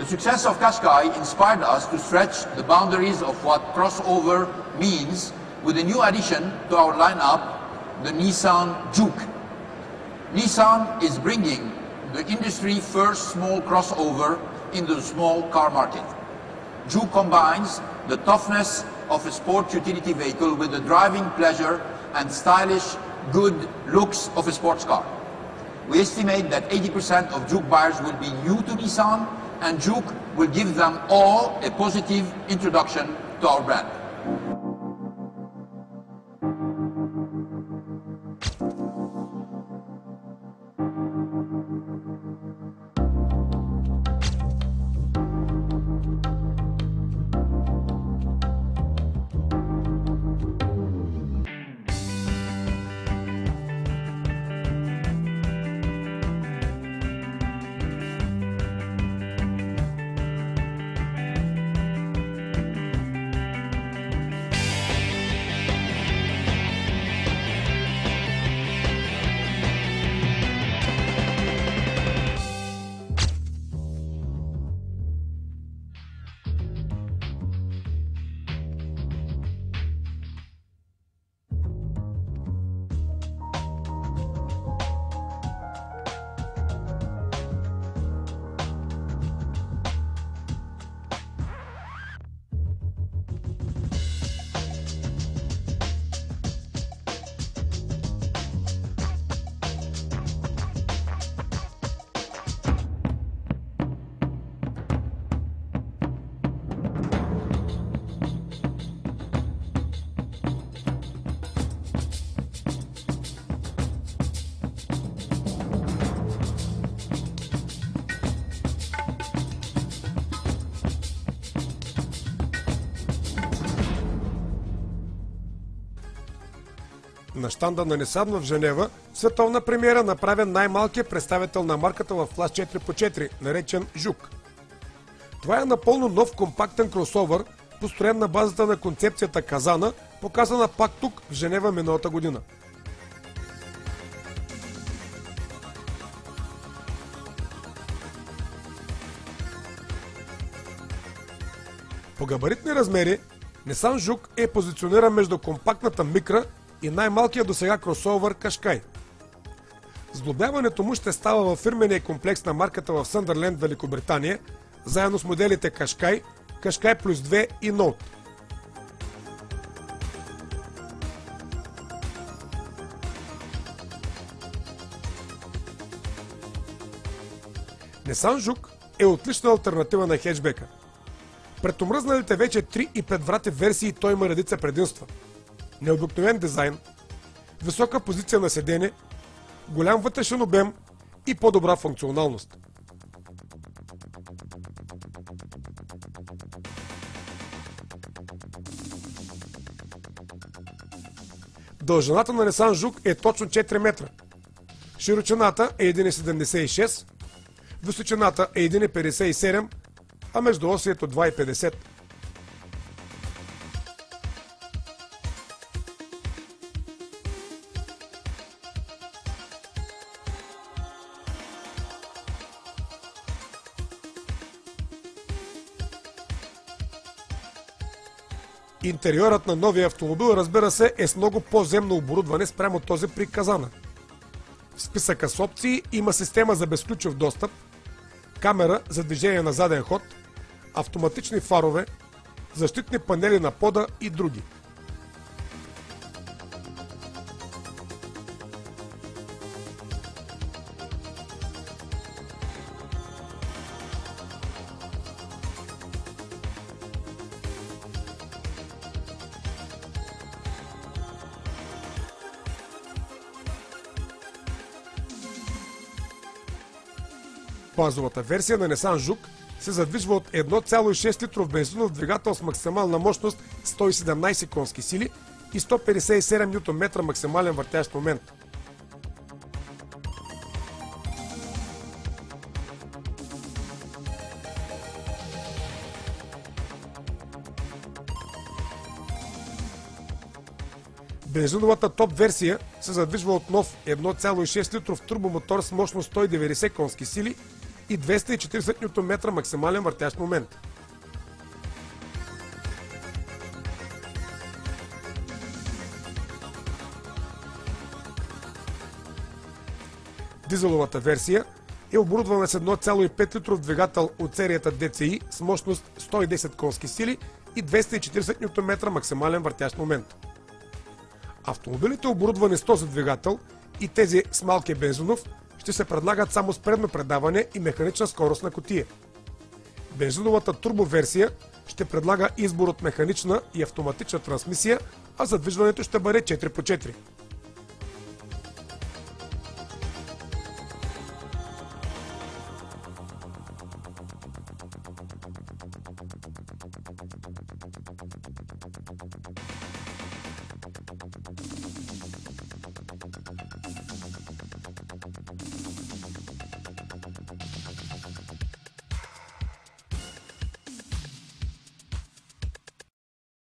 The success of Qashqai inspired us to stretch the boundaries of what crossover means with a new addition to our lineup, the Nissan Juke. Nissan is bringing the industry's first small crossover into the small car market. Juke combines the toughness of a sport utility vehicle with the driving pleasure and stylish, good looks of a sports car. We estimate that 80% of Juke buyers will be new to Nissan, and Juke will give them all a positive introduction to our brand. На щанда на Нисан в Женева световна премиера направен най-малкият представител на марката в клас 4x4, наречен Жук. Това е напълно нов компактен кросовър, построен на базата на концепцията Казана, показана пак тук в Женева миналата година. По габаритни размери, Нисан Жук е позициониран между компактната Микра и най-малкият досега кросовър Qashqai. Сглобяването му ще става във фирмения комплекс на марката в Съндърленд, Великобритания, заедно с моделите Qashqai, Qashqai Plus 2 и Note. Нисан Жук е отлична алтернатива на хеджбека. Пред омръзналите вече 3 и 5 врати версии той има редица предимства. Необикновен дизайн, висока позиция на седене, голям вътрешен обем и по-добра функционалност. Дължината на Нисан Жук е точно 4 метра. Широчината е 1,76, височината е 1,57, а междуосието 2,50. Интериорът на новия автомобил, разбира се, е с много по-земно оборудване спрямо този при Казана. В списъка с опции има система за безключов достъп, камера за движение на заден ход, автоматични фарове, защитни панели на пода и други. Базовата версия на Нисан Жук се задвижва от 1,6 литров бензинов двигател с максимална мощност 117 конски сили и 157 Нм максимален въртящ момент. Бензиновата топ версия се задвижва от нов 1,6 литров турбомотор с мощност 190 конски сили и 240 Нм максимален въртящ момент. Дизеловата версия е оборудвана с 1,5 литров двигател от серията DCI с мощност 110 конски сили и 240 Нм максимален въртящ момент. Автомобилите, оборудвани с този двигател и тези с малкия бензинов, ще се предлагат само с предно предаване и механична скоростна кутия. Бензиновата турбоверсия ще предлага избор от механична и автоматична трансмисия, а задвижването ще бъде 4x4.